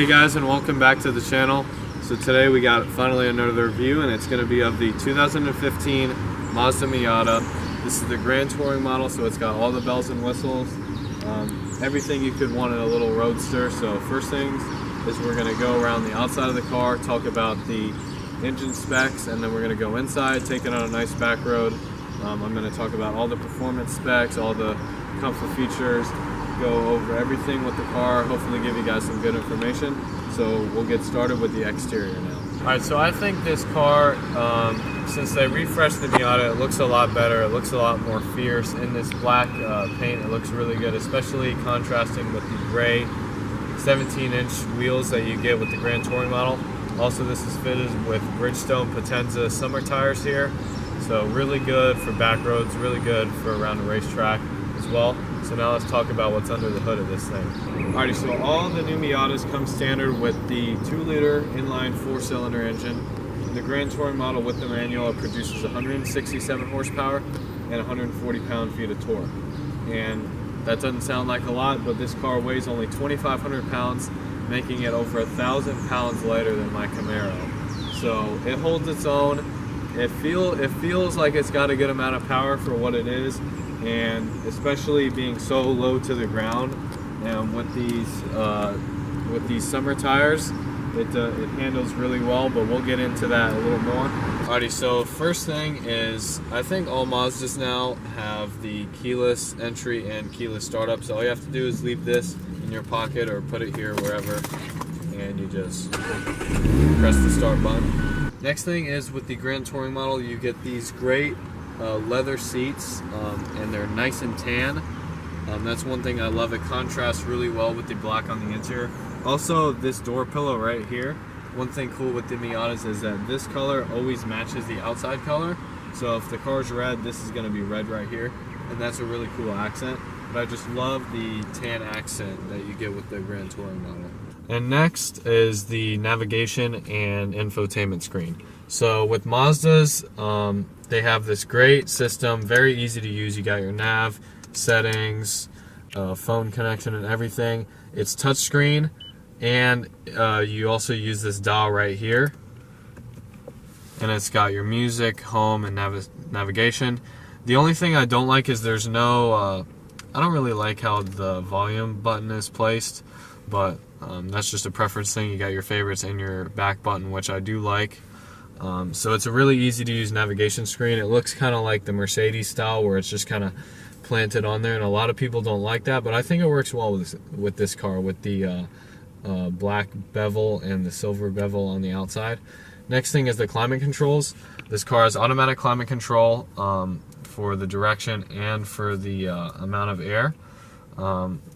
Hey guys, and welcome back to the channel. So today we got finally another review, and it's going to be of the 2015 Mazda Miata. This is the Grand Touring model, so it's got all the bells and whistles, everything you could want in a little roadster. So first things is we're going to go around the outside of the car, talk about the engine specs, and then we're going to go inside, take it on a nice back road. I'm going to talk about all the performance specs, all the comfort features, go over everything with the car, hopefully give you guys some good information. So we'll get started with the exterior now. Alright, so I think this car, since they refreshed the Miata, it looks a lot better. It looks a lot more fierce. In this black paint, it looks really good, especially contrasting with the gray 17-inch wheels that you get with the Grand Touring model. Also, this is fitted with Bridgestone Potenza summer tires here. So really good for back roads, really good for around the racetrack as well. So now let's talk about what's under the hood of this thing. Alrighty, so all the new Miatas come standard with the 2-liter inline 4-cylinder engine. The Grand Touring model with the manual, it produces 167 horsepower and 140 pound-feet of torque. And that doesn't sound like a lot, but this car weighs only 2,500 pounds, making it over 1,000 pounds lighter than my Camaro. So it holds its own. It feels like it's got a good amount of power for what it is, and especially being so low to the ground, and with these summer tires, it handles really well. But we'll get into that a little more. Alrighty, so first thing is, I think all Mazdas now have the keyless entry and keyless startup. So all you have to do is leave this in your pocket or put it here wherever, and you just press the start button. Next thing is, with the Grand Touring model, you get these great leather seats, and they're nice and tan. That's one thing I love. It contrasts really well with the black on the interior. Also, this door pillow right here, one thing cool with the Miatas is that this color always matches the outside color. So if the car's red, this is going to be red right here, and that's a really cool accent. But I just love the tan accent that you get with the Grand Touring model. And next is the navigation and infotainment screen. So with Mazdas, they have this great system, very easy to use. You got your nav, settings, phone connection, and everything. It's touchscreen, and you also use this dial right here. And it's got your music, home, and navigation. The only thing I don't like is there's no, I don't really like how the volume button is placed, but that's just a preference thing. You got your favorites and your back button, which I do like. So it's a really easy to use navigation screen. It looks kind of like the Mercedes style, where it's just kind of planted on there, and a lot of people don't like that, but I think it works well with this car, with the black bevel and the silver bevel on the outside. Next thing is the climate controls. This car has automatic climate control for the direction and for the amount of air.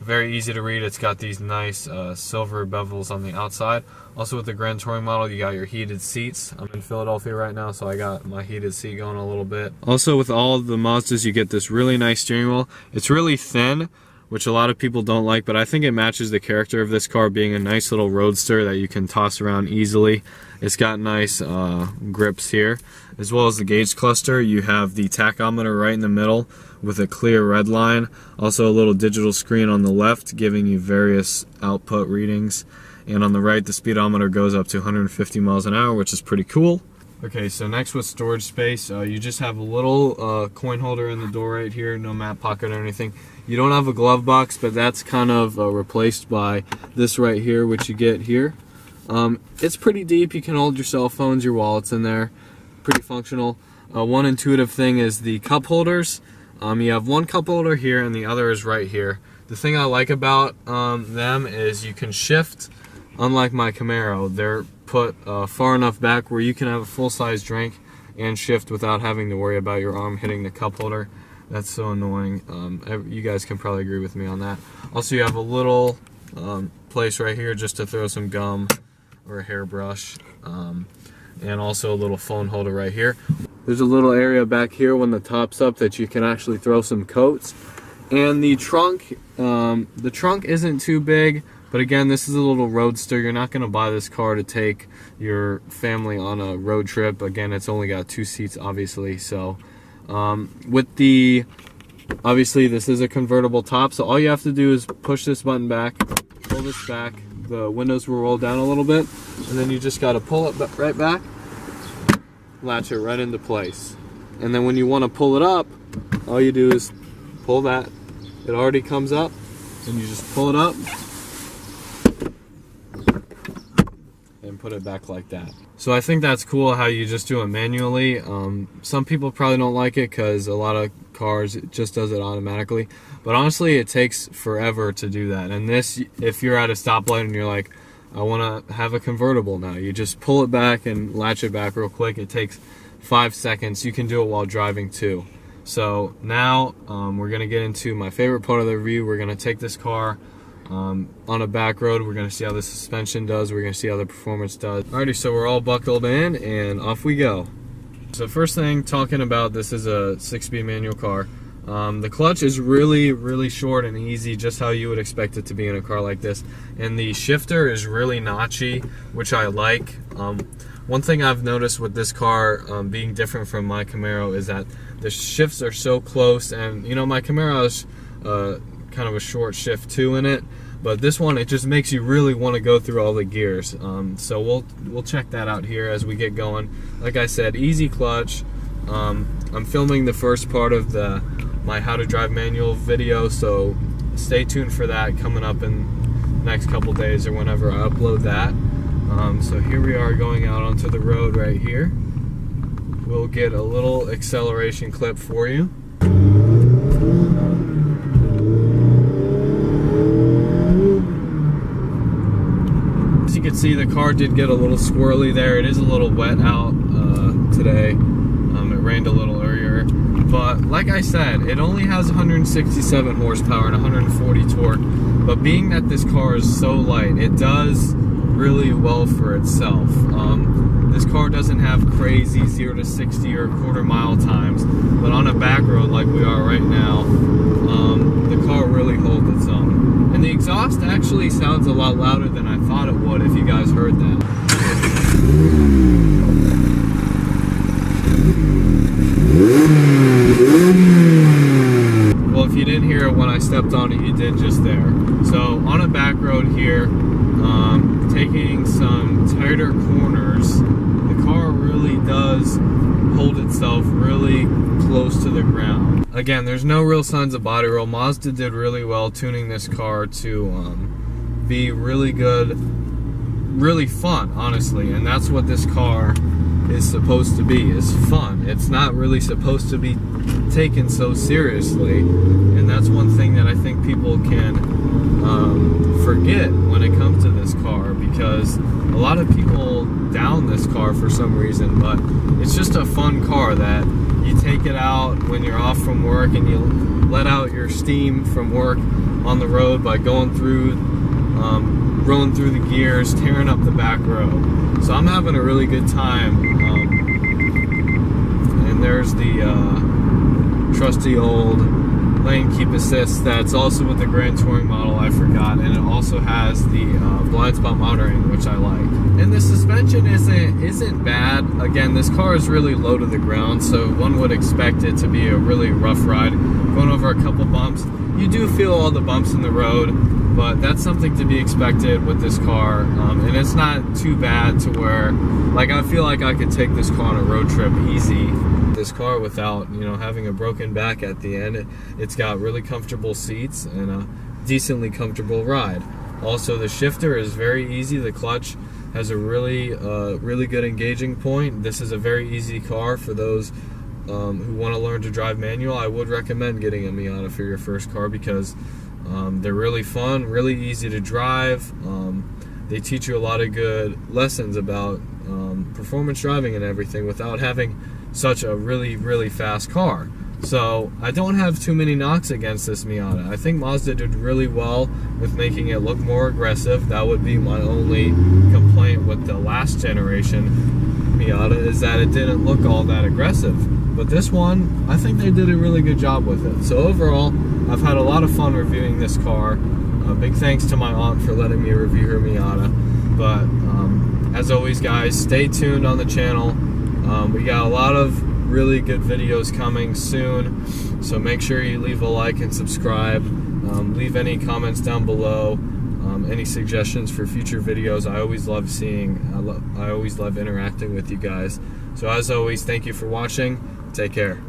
Very easy to read. It's got these nice silver bevels on the outside. Also, with the Grand Touring model, you got your heated seats. I'm in Philadelphia right now, so I got my heated seat going a little bit. Also, with all of the Mazdas, you get this really nice steering wheel. It's really thin, which a lot of people don't like, but I think it matches the character of this car, being a nice little roadster that you can toss around easily. It's got nice grips here. As well as the gauge cluster, you have the tachometer right in the middle with a clear red line. Also a little digital screen on the left giving you various output readings. And on the right, the speedometer goes up to 150 miles an hour, which is pretty cool. Okay, so next with storage space, you just have a little coin holder in the door right here, no map pocket or anything. You don't have a glove box, but that's kind of replaced by this right here, which you get here. It's pretty deep. You can hold your cell phones, your wallets in there. Pretty functional. One intuitive thing is the cup holders. You have one cup holder here and the other is right here. The thing I like about them is you can shift. Unlike my Camaro, they're put far enough back where you can have a full-size drink and shift without having to worry about your arm hitting the cup holder. That's so annoying. You guys can probably agree with me on that. Also, you have a little place right here just to throw some gum or a hairbrush, and also a little phone holder right here. There's a little area back here when the top's up that you can actually throw some coats. And the trunk isn't too big, but again, this is a little roadster. You're not going to buy this car to take your family on a road trip. Again, it's only got 2 seats, obviously. So obviously this is a convertible top, so all you have to do is push this button back, pull this back, the windows will roll down a little bit, and then you just got to pull it right back, latch it right into place. And then when you want to pull it up, all you do is pull that. It already comes up, and you just pull it up and put it back like that. So I think that's cool how you just do it manually. Some people probably don't like it because a lot of cars, it just does it automatically. But honestly, it takes forever to do that. And this, if you're at a stoplight and you're like, I want to have a convertible now, you just pull it back and latch it back real quick. It takes 5 seconds. You can do it while driving too. So now we're going to get into my favorite part of the review. We're going to take this car on a back road. We're going to see how the suspension does. We're going to see how the performance does. Alrighty, so we're all buckled in and off we go. So first thing, talking about, this is a 6-speed manual car. The clutch is really short and easy, just how you would expect it to be in a car like this. And the shifter is really notchy, which I like. One thing I've noticed with this car being different from my Camaro is that the shifts are so close, and you know, my Camaro is kind of a short shift too in it, but this one, it just makes you really want to go through all the gears. So we'll check that out here as we get going. Like I said, easy clutch. I'm filming the first part of my how to drive manual video, so stay tuned for that coming up in the next couple days or whenever I upload that. So here we are going out onto the road right here. We'll get a little acceleration clip for you. As you can see, the car did get a little squirrely there. It is a little wet out today. It rained a little earlier. But like I said, it only has 167 horsepower and 140 torque. But being that this car is so light, it does really well for itself. This car doesn't have crazy 0 to 60 or quarter-mile times, but on a back road like we are right now, the car really holds its own. And the exhaust actually sounds a lot louder than I thought it would, if you guys heard that. Well, if you didn't hear it when I stepped on it, you did just there. So on a back road here, taking some tighter corners, the car really does hold itself really close to the ground. Again, there's no real signs of body roll. Mazda did really well tuning this car to be really good, really fun, honestly. And that's what this car is supposed to be, is fun. It's not really supposed to be taken so seriously, and that's one thing that I think people can forget when it comes to this car, because a lot of people down this car for some reason, but it's just a fun car that you take it out when you're off from work and you let out your steam from work on the road by going through, rolling through the gears, tearing up the back road. So I'm having a really good time. And there's the trusty old lane keep assist that's also with the Grand Touring model, I forgot, and it also has the blind spot monitoring, which I like. And the suspension isn't bad. Again, this car is really low to the ground, so one would expect it to be a really rough ride. Going over a couple bumps, you do feel all the bumps in the road, but that's something to be expected with this car, and it's not too bad to where, like, I feel like I could take this car on a road trip easy. This car without, you know, having a broken back at the end. It's got really comfortable seats and a decently comfortable ride. Also, the shifter is very easy. The clutch has a really good engaging point. This is a very easy car for those who want to learn to drive manual. I would recommend getting a Miata for your first car because they're really fun, really easy to drive. They teach you a lot of good lessons about performance driving and everything without having such a really fast car. So I don't have too many knocks against this Miata. I think Mazda did really well with making it look more aggressive. That would be my only complaint with the last generation Miata, is that it didn't look all that aggressive. But this one, I think they did a really good job with it. So overall, I've had a lot of fun reviewing this car. Big thanks to my aunt for letting me review her Miata. But as always, guys, stay tuned on the channel. We got a lot of really good videos coming soon, so make sure you leave a like and subscribe. Leave any comments down below. Any suggestions for future videos. I always love seeing, I always love interacting with you guys. So as always, thank you for watching. Take care.